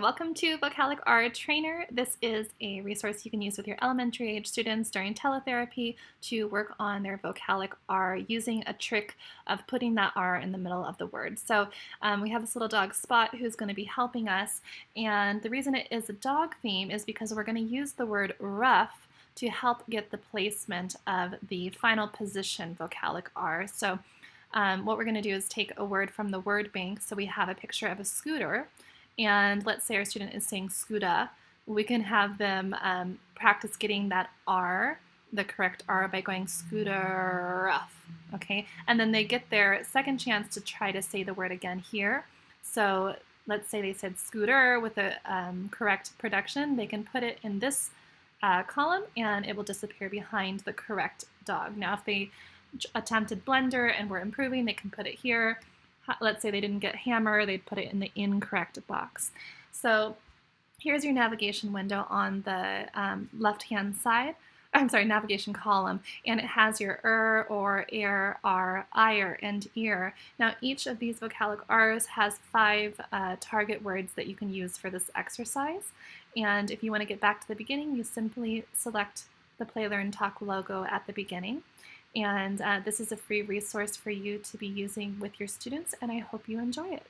Welcome to Vocalic R Trainer. This is a resource you can use with your elementary age students during teletherapy to work on their vocalic R using a trick of putting that R in the middle of the word. So we have this little dog Spot who's going to be helping us, and the reason it is a dog theme is because we're going to use the word rough to help get the placement of the final position vocalic R. So what we're going to do is take a word from the word bank. So we have a picture of a scooter, and let's say our student is saying scooter. We can have them practice getting that R, the correct R, by going scooter rough, okay? And then they get their second chance to try to say the word again here. So let's say they said scooter with the correct production. They can put it in this column and it will disappear behind the correct dog. Now if they attempted blender and were improving, they can put it here. Let's say they didn't get hammer, they'd put it in the incorrect box. So here's your navigation window on the left-hand side. Navigation column, and it has your or, air, r, ire, and ear. Now each of these vocalic R's has 5 target words that you can use for this exercise. And if you want to get back to the beginning, you simply select the Play, Learn, Talk logo at the beginning. And this is a free resource for you to be using with your students, and I hope you enjoy it.